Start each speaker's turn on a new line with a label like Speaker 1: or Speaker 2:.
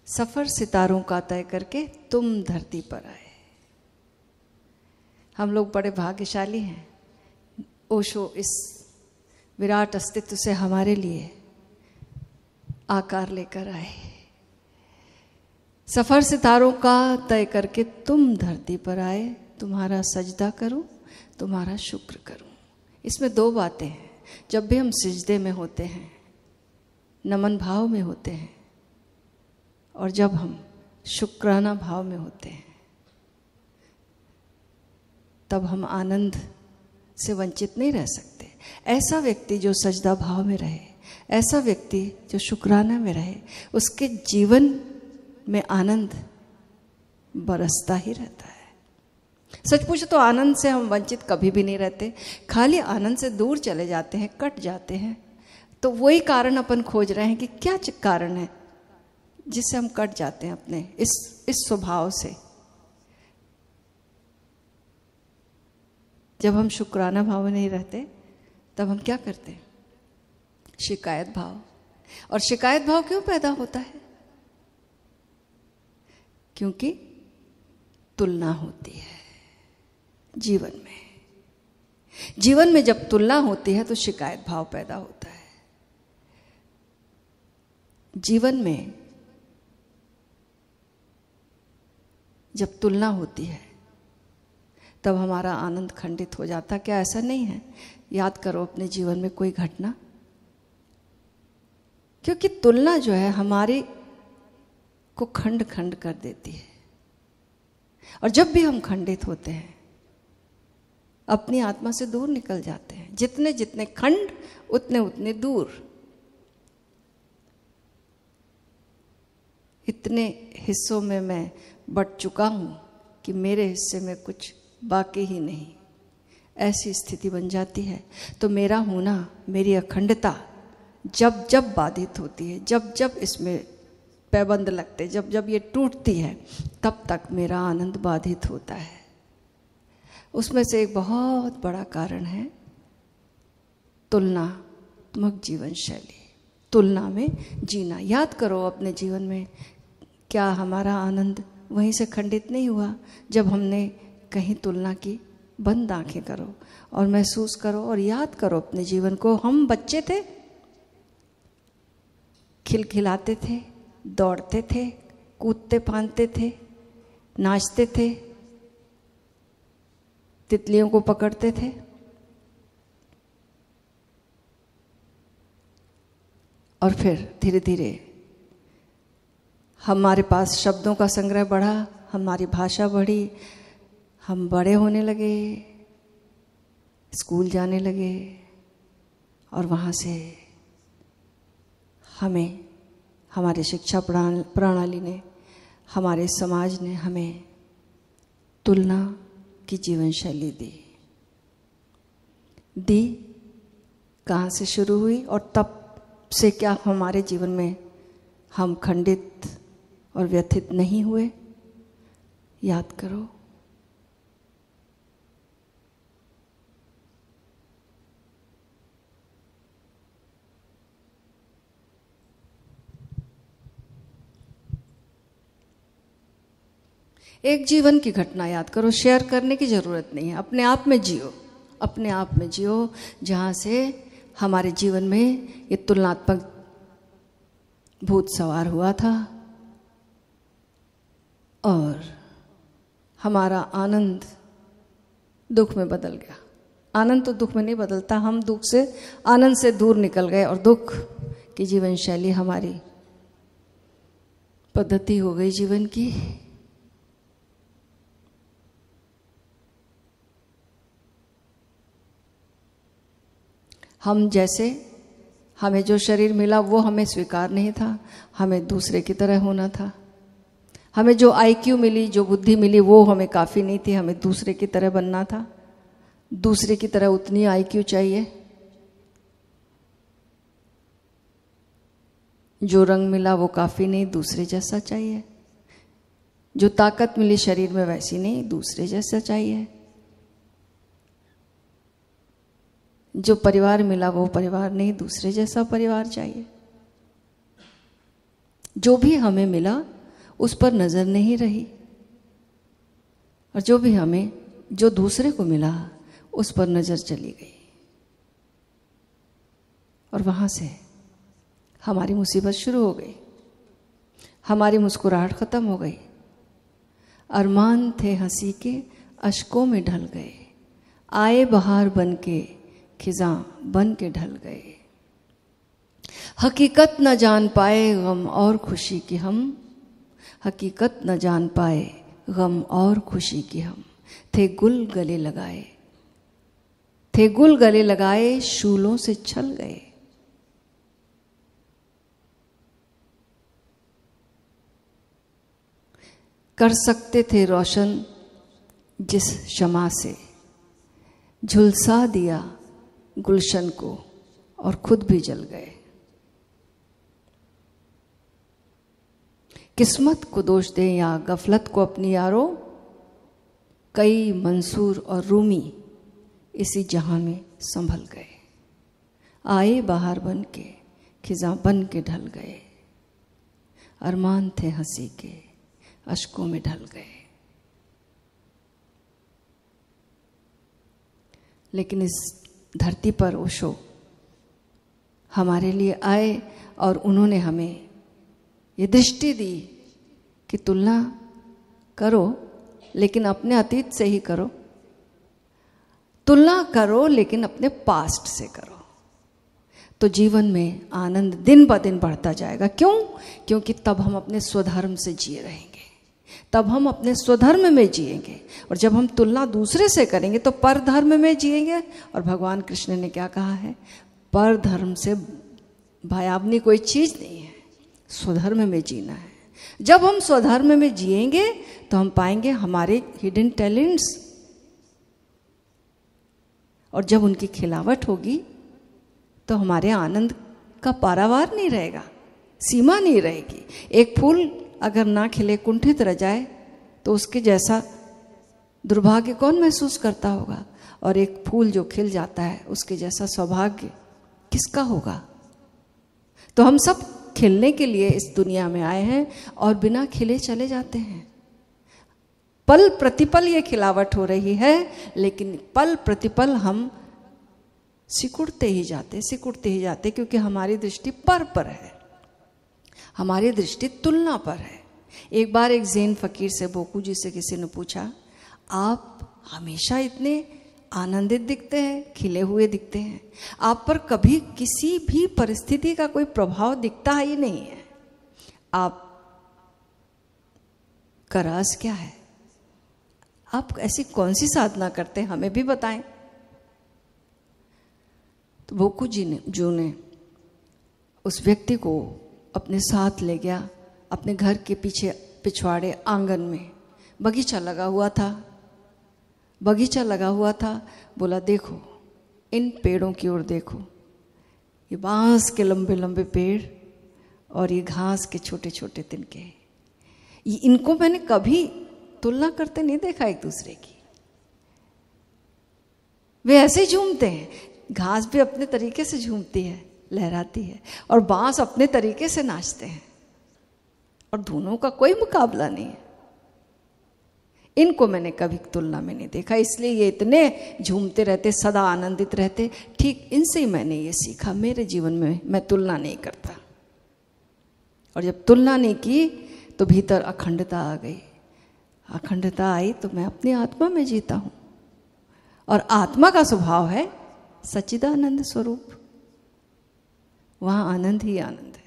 Speaker 1: सफर सितारों का तय करके तुम धरती पर आए। हम लोग बड़े भाग्यशाली हैं। ओशो इस विराट अस्तित्व से हमारे लिए आकार लेकर आए। सफर सितारों का तय करके तुम धरती पर आए, तुम्हारा सजदा करूं, तुम्हारा शुक्र करूं। इसमें दो बातें हैं। जब भी हम सिजदे में होते हैं, नमन भाव में होते हैं, और जब हम शुक्राना भाव में होते हैं, तब हम आनंद से वंचित नहीं रह सकते। ऐसा व्यक्ति जो सजदा भाव में रहे, ऐसा व्यक्ति जो शुक्राना में रहे, उसके जीवन में आनंद बरसता ही रहता है। सच पूछो तो आनंद से हम वंचित कभी भी नहीं रहते। खाली आनंद से दूर चले जाते हैं, कट जाते हैं, तो वही कारण अपन खोज रहे हैं कि क्या कारण है जिससे हम कट जाते हैं अपने इस स्वभाव से। जब हम शुक्राना भाव में नहीं रहते, तब हम क्या करते हैं? शिकायत भाव। और शिकायत भाव क्यों पैदा होता है? क्योंकि तुलना होती है जीवन में। जीवन में जब तुलना होती है तो शिकायत भाव पैदा होता है। जीवन में जब तुलना होती है तब हमारा आनंद खंडित हो जाता। क्या ऐसा नहीं है? याद करो अपने जीवन में कोई घटना, क्योंकि तुलना जो है हमारी को खंड खंड कर देती है। और जब भी हम खंडित होते हैं, अपनी आत्मा से दूर निकल जाते हैं। जितने जितने खंड, उतने उतने दूर। इतने हिस्सों में मैं बट चुका हूं कि मेरे हिस्से में कुछ बाकी ही नहीं, ऐसी स्थिति बन जाती है। तो मेरा होना, मेरी अखंडता जब जब बाधित होती है, जब जब इसमें पैबंद लगते, जब जब ये टूटती है, तब तक मेरा आनंद बाधित होता है। उसमें से एक बहुत बड़ा कारण है तुलनात्मक जीवन शैली, तुलना में जीना। याद करो अपने जीवन में, क्या हमारा आनंद वहीं से खंडित नहीं हुआ जब हमने कहीं तुलना की? बंद आंखें करो और महसूस करो और याद करो अपने जीवन को। हम बच्चे थे, खिलखिलाते थे, दौड़ते थे, कूदते फांदते थे, नाचते थे, तितलियों को पकड़ते थे। और फिर धीरे धीरे हमारे पास शब्दों का संग्रह बढ़ा, हमारी भाषा बढ़ी, हम बड़े होने लगे, स्कूल जाने लगे, और वहाँ से हमें हमारे शिक्षा प्रणाली ने, हमारे समाज ने हमें तुलना की जीवन शैली दी। कहाँ से शुरू हुई और तब से क्या हमारे जीवन में हम खंडित और व्यथित नहीं हुए? याद करो। एक जीवन की घटना याद करो, शेयर करने की जरूरत नहीं है, अपने आप में जियो, अपने आप में जियो, जहाँ से हमारे जीवन में ये तुलनात्मक भूत सवार हुआ था और हमारा आनंद दुख में बदल गया। आनंद तो दुख में नहीं बदलता, हम दुख से, आनंद से दूर निकल गए और दुख की जीवन शैली हमारी पद्धति हो गई जीवन की। हम जैसे, हमें जो शरीर मिला वो हमें स्वीकार नहीं था, हमें दूसरे की तरह होना था। हमें जो आईक्यू मिली, जो बुद्धि मिली, वो हमें काफ़ी नहीं थी, हमें दूसरे की तरह बनना था। दूसरे की तरह उतनी आईक्यू चाहिए। जो रंग मिला वो काफ़ी नहीं, दूसरे जैसा चाहिए। जो ताकत मिली शरीर में वैसी नहीं, दूसरे जैसा चाहिए। जो परिवार मिला वो परिवार नहीं, दूसरे जैसा परिवार चाहिए। जो भी हमें मिला उस पर नजर नहीं रही, और जो दूसरे को मिला उस पर नजर चली गई, और वहां से हमारी मुसीबत शुरू हो गई, हमारी मुस्कुराहट खत्म हो गई। अरमान थे हंसी के अश्कों में ढल गए, आए बहार बन के खिजां बन के ढल गए। हकीकत न जान पाए गम और खुशी की हम, हकीकत न जान पाए गम और खुशी की हम। थे गुल गले लगाए, थे गुल गले लगाए, शूलों से छल गए। कर सकते थे रोशन जिस शमा से, झुलसा दिया गुलशन को और खुद भी जल गए। किस्मत को दोष दें या गफलत को अपनी यारो, कई मंसूर और रूमी इसी जहां में संभल गए। आए बाहर बन के खिजां बन के ढल गए, अरमान थे हंसी के अश्कों में ढल गए। लेकिन इस धरती पर ओशो हमारे लिए आए और उन्होंने हमें ये दृष्टि दी कि तुलना करो लेकिन अपने अतीत से ही करो, तुलना करो लेकिन अपने पास्ट से करो, तो जीवन में आनंद दिन ब दिन बढ़ता जाएगा। क्यों? क्योंकि तब हम अपने स्वधर्म से जिए रहेंगे, तब हम अपने स्वधर्म में जिएंगे। और जब हम तुलना दूसरे से करेंगे तो पर धर्म में जिएंगे। और भगवान कृष्ण ने क्या कहा है? पर धर्म से भयावनी कोई चीज नहीं है, स्वधर्म में जीना है। जब हम स्वधर्म में जिएंगे तो हम पाएंगे हमारे हिडन टैलेंट्स, और जब उनकी खिलावट होगी तो हमारे आनंद का पारावार नहीं रहेगा, सीमा नहीं रहेगी। एक फूल अगर ना खिले, कुंठित रह जाए, तो उसके जैसा दुर्भाग्य कौन महसूस करता होगा? और एक फूल जो खिल जाता है, उसके जैसा सौभाग्य किसका होगा? तो हम सब खिलने के लिए इस दुनिया में आए हैं और बिना खिले चले जाते हैं। पल प्रतिपल ये खिलावट हो रही है, लेकिन पल प्रतिपल हम सिकुड़ते ही जाते, क्योंकि हमारी दृष्टि पर है, हमारी दृष्टि तुलना पर है। एक बार एक जैन फकीर से, बोकू जी से किसी ने पूछा, आप हमेशा इतने आनंदित दिखते हैं, खिले हुए दिखते हैं, आप पर कभी किसी भी परिस्थिति का कोई प्रभाव दिखता ही नहीं है, आप का राज क्या है? आप ऐसी कौन सी साधना करते हैं, हमें भी बताएं। तो बोकू जी ने उस व्यक्ति को अपने साथ ले गया। अपने घर के पीछे पिछवाड़े आंगन में बगीचा लगा हुआ था। बोला, देखो इन पेड़ों की ओर देखो, ये बांस के लंबे लंबे पेड़ और ये घास के छोटे छोटे तिनके, इनको मैंने कभी तुलना करते नहीं देखा एक दूसरे की। वे ऐसे ही झूमते हैं, घास भी अपने तरीके से झूमती है, लहराती है, और बांस अपने तरीके से नाचते हैं, और दोनों का कोई मुकाबला नहीं है। इनको मैंने कभी तुलना में नहीं देखा, इसलिए ये इतने झूमते रहते, सदा आनंदित रहते। ठीक इनसे ही मैंने ये सीखा, मेरे जीवन में मैं तुलना नहीं करता। और जब तुलना नहीं की तो भीतर अखंडता आ गई। अखंडता आई तो मैं अपनी आत्मा में जीता हूं, और आत्मा का स्वभाव है सच्चिदानंद स्वरूप, वहां आनंद ही आनंद है।